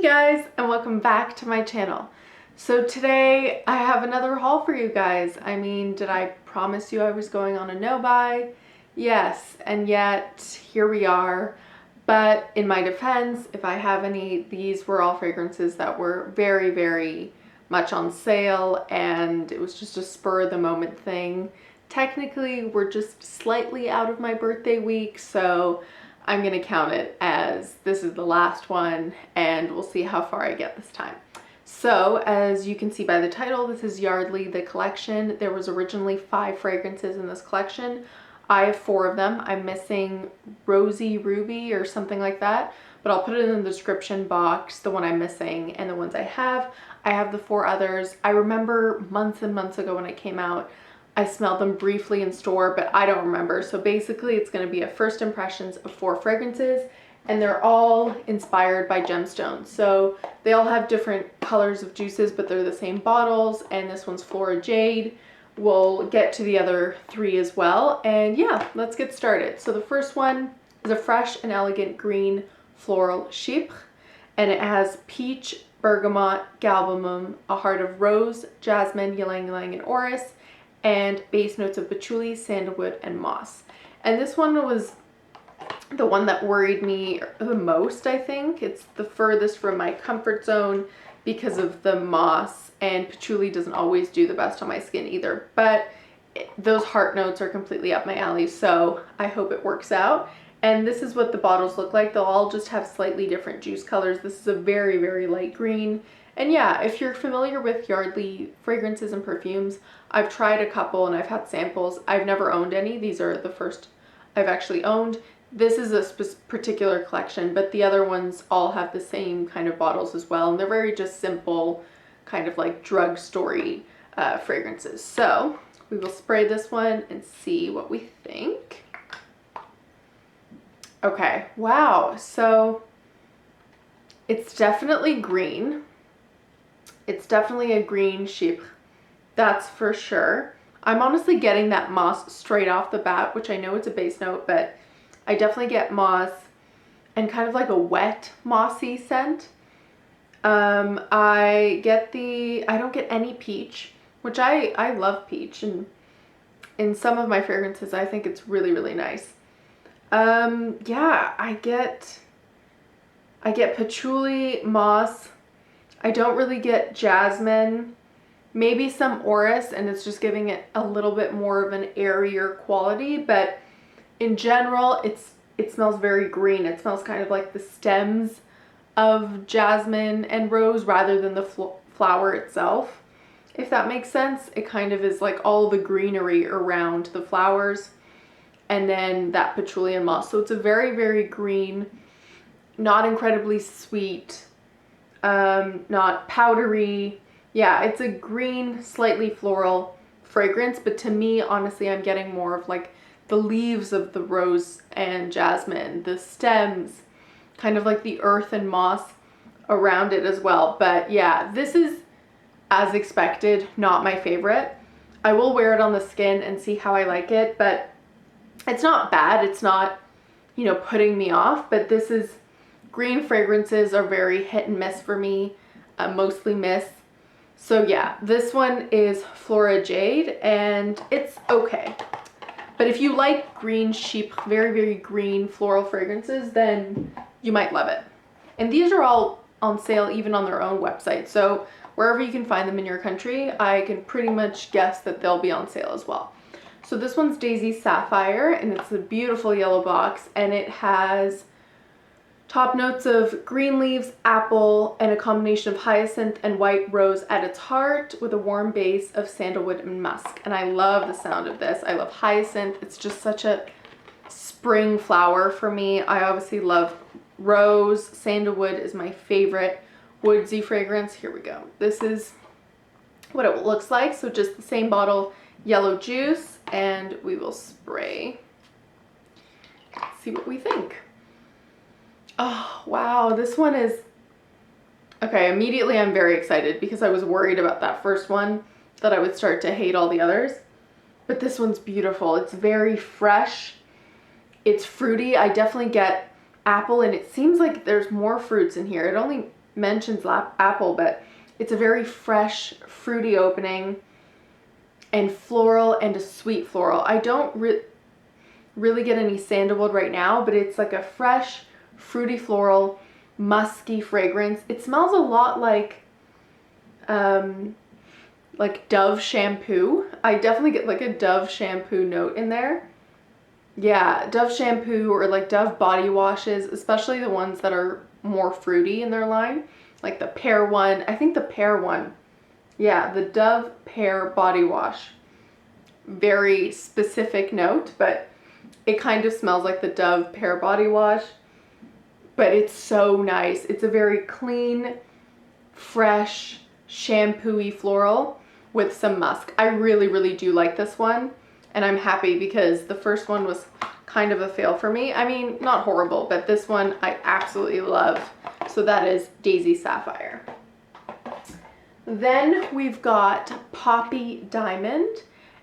guys, and welcome back to my channel. So today I have another haul for you guys. I mean, did I promise you I was going on a no-buy? Yes, and yet here we are. But in my defense, if I have any, these were all fragrances that were very, very much on sale, and it was just a spur of the moment thing. Technically, we're just slightly out of my birthday week, so I'm gonna count it as this is the last one, and we'll see how far I get this time. So as you can see by the title, this is Yardley The Collection. There was originally 5 fragrances in this collection. I have 4 of them. I'm missing Rosie Ruby or something like that, but I'll put it in the description box, the one I'm missing, and the ones I have. I have the 4 others. I remember months and months ago when it came out, I smelled them briefly in store, but I don't remember. So basically it's going to be a first impressions of 4 fragrances, and they're all inspired by gemstones. So they all have different colors of juices, but they're the same bottles, and this one's Flora Jade. We'll get to the other 3 as well. And yeah, let's get started. So the first one is a fresh and elegant green floral chypre, and it has peach, bergamot, galbanum, a heart of rose, jasmine, ylang ylang, and orris, and base notes of patchouli, sandalwood, and moss. And this one was the one that worried me the most, I think. It's the furthest from my comfort zone because of the moss, and patchouli doesn't always do the best on my skin either. But those heart notes are completely up my alley, so I hope it works out. And this is what the bottles look like. They'll all just have slightly different juice colors. This is a very, very light green. And yeah, if you're familiar with Yardley fragrances and perfumes, I've tried a couple and I've had samples. I've never owned any. These are the first I've actually owned. This is a particular collection, but the other ones all have the same kind of bottles as well. And they're very just simple, kind of like drugstore fragrances. So we will spray this one and see what we think. Okay, wow. So it's definitely green. It's definitely a green chypre, that's for sure. I'm honestly getting that moss straight off the bat, which I know it's a base note, but I definitely get moss and kind of like a wet mossy scent. I don't get any peach, which I love peach, and in some of my fragrances I think it's really, really nice. Yeah, I get patchouli, moss. I don't really get jasmine, maybe some orris, and it's just giving it a little bit more of an airier quality, but in general, it smells very green. It smells kind of like the stems of jasmine and rose rather than the flower itself, if that makes sense. It kind of is like all the greenery around the flowers and then that patchouli and moss. So it's a very, very green, not incredibly sweet, not powdery. Yeah, it's a green, slightly floral fragrance, but to me, honestly, I'm getting more of like the leaves of the rose and jasmine, the stems, kind of like the earth and moss around it as well. But yeah, this is, as expected, not my favorite. I will wear it on the skin and see how I like it, but it's not bad. It's not, you know, putting me off, but this is, green fragrances are very hit and miss for me, mostly miss. So yeah, this one is Flora Jade, and it's okay. But if you like green chypre, very, very green floral fragrances, then you might love it. And these are all on sale even on their own website. So wherever you can find them in your country, I can pretty much guess that they'll be on sale as well. So this one's Daisy Sapphire, and it's a beautiful yellow box, and it has top notes of green leaves, apple, and a combination of hyacinth and white rose at its heart, with a warm base of sandalwood and musk. And I love the sound of this. I love hyacinth. It's just such a spring flower for me. I obviously love rose. Sandalwood is my favorite woodsy fragrance. Here we go. This is what it looks like. So just the same bottle, yellow juice, and we will spray. Let's see what we think. Oh, wow. This one is, okay, immediately I'm very excited because I was worried about that first one that I would start to hate all the others. But this one's beautiful. It's very fresh. It's fruity. I definitely get apple, and it seems like there's more fruits in here. It only mentions apple, but it's a very fresh, fruity opening, and floral, and a sweet floral. I don't really get any sandalwood right now, but it's like a fresh, fruity floral, musky fragrance. It smells a lot like Dove shampoo. I definitely get like a Dove shampoo note in there. Yeah, Dove shampoo or like Dove body washes, especially the ones that are more fruity in their line. Like the pear one. I think the pear one. Yeah, the Dove pear body wash. Very specific note, but it kind of smells like the Dove pear body wash. But it's so nice. It's a very clean, fresh, shampoo-y floral with some musk. I really, really do like this one. And I'm happy because the first one was kind of a fail for me. I mean, not horrible, but this one I absolutely love. So that is Daisy Sapphire. Then we've got Poppy Diamond.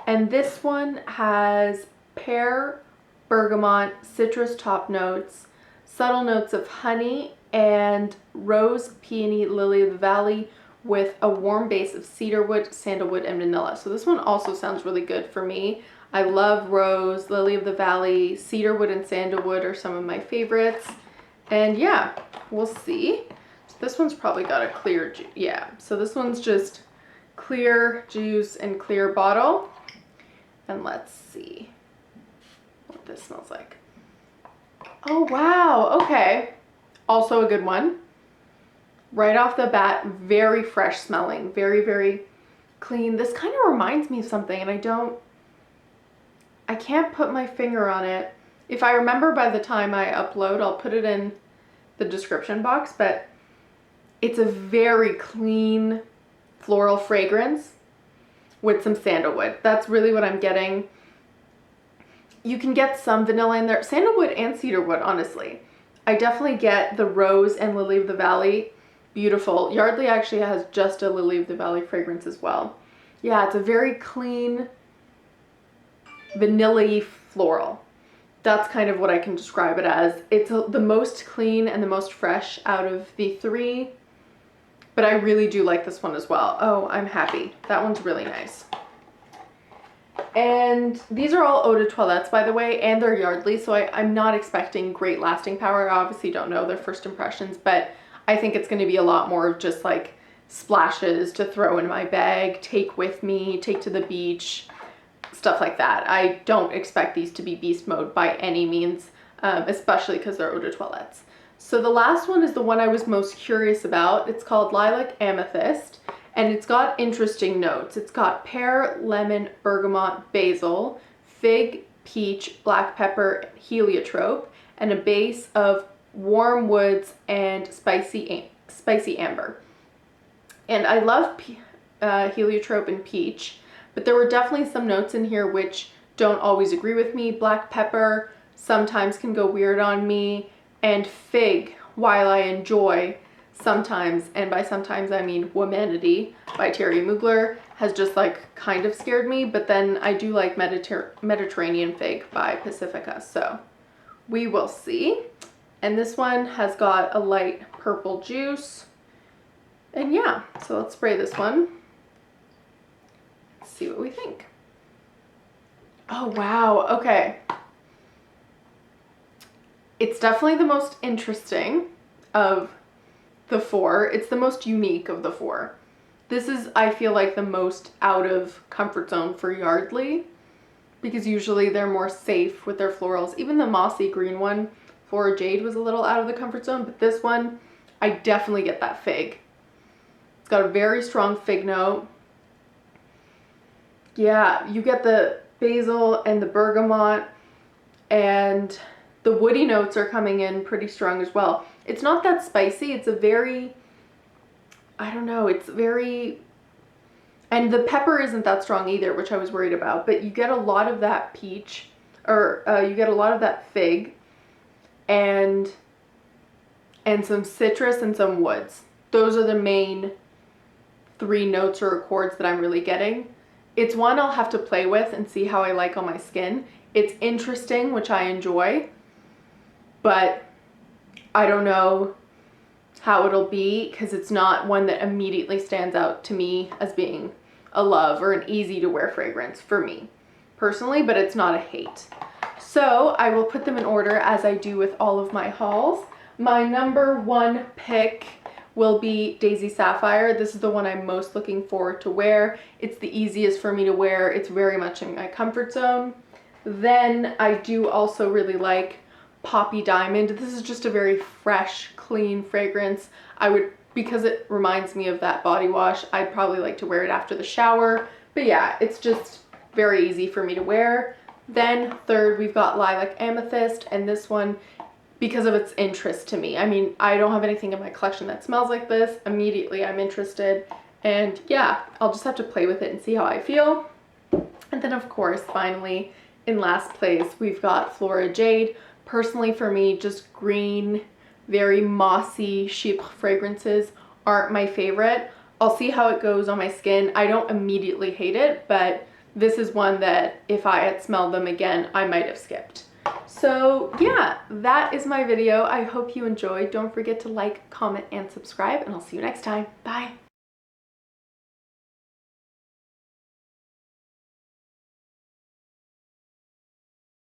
And this one has pear, bergamot, citrus top notes, subtle notes of honey, and rose, peony, lily of the valley with a warm base of cedarwood, sandalwood, and vanilla. So this one also sounds really good for me. I love rose, lily of the valley, cedarwood, and sandalwood are some of my favorites. And yeah, we'll see. So this one's probably got a clear juice. Yeah, so this one's just clear juice and clear bottle. And let's see what this smells like. Oh, wow. Okay. Also a good one. Right off the bat, very fresh smelling. Very, very clean. This kind of reminds me of something, and I can't put my finger on it. If I remember by the time I upload, I'll put it in the description box, but it's a very clean floral fragrance with some sandalwood. That's really what I'm getting. You can get some vanilla in there. Sandalwood and cedarwood, honestly. I definitely get the rose and lily of the valley. Beautiful. Yardley actually has just a lily of the valley fragrance as well. Yeah, it's a very clean, vanilla-y floral. That's kind of what I can describe it as. It's the most clean and the most fresh out of the three. But I really do like this one as well. Oh, I'm happy. That one's really nice. And these are all eau de toilettes, by the way, and they're Yardley, so I'm not expecting great lasting power. I obviously don't know their first impressions, but I think it's going to be a lot more of just like splashes to throw in my bag, take with me, take to the beach, stuff like that. I don't expect these to be beast mode by any means, especially because they're eau de toilettes. So the last one is the one I was most curious about. It's called Lilac Amethyst, and it's got interesting notes. It's got pear, lemon, bergamot, basil, fig, peach, black pepper, heliotrope, and a base of warm woods and spicy amber. And I love heliotrope and peach, but there were definitely some notes in here which don't always agree with me. Black pepper sometimes can go weird on me, and fig, while I enjoy sometimes, and by sometimes I mean Womanity by Terry Mugler, has just like kind of scared me, but then I do like Mediterranean fig by Pacifica, so we will see. And this one has got a light purple juice. And yeah, so let's spray this one. Let's see what we think. Oh, wow. Okay. It's definitely the most interesting of the four. It's the most unique of the four. This is, I feel like, the most out of comfort zone for Yardley, because usually they're more safe with their florals. Even the mossy green one, Flora Jade, was a little out of the comfort zone, but this one, I definitely get that fig. It's got a very strong fig note. Yeah, you get the basil and the bergamot, and the woody notes are coming in pretty strong as well. It's not that spicy. It's a very, I don't know, it's very, and the pepper isn't that strong either, which I was worried about, but you get a lot of that peach, or you get a lot of that fig, and some citrus and some woods. Those are the main three notes or accords that I'm really getting. It's one I'll have to play with and see how I like on my skin. It's interesting, which I enjoy, but I don't know how it'll be, because it's not one that immediately stands out to me as being a love or an easy to wear fragrance for me personally, but it's not a hate. So I will put them in order as I do with all of my hauls. My number one pick will be Daisy Sapphire. This is the one I'm most looking forward to wear. It's the easiest for me to wear. It's very much in my comfort zone. Then I do also really like Poppy Diamond. This is just a very fresh, clean fragrance. Because it reminds me of that body wash, I'd probably like to wear it after the shower. But yeah, it's just very easy for me to wear. Then third, we've got Lilac Amethyst, and this one, because of its interest to me. I mean, I don't have anything in my collection that smells like this. Immediately I'm interested, and yeah, I'll just have to play with it and see how I feel. And then of course, finally, in last place, we've got Flora Jade. Personally for me, just green, very mossy chypre fragrances aren't my favorite. I'll see how it goes on my skin. I don't immediately hate it, but this is one that if I had smelled them again, I might have skipped. So yeah, that is my video. I hope you enjoyed. Don't forget to like, comment, and subscribe, and I'll see you next time. Bye.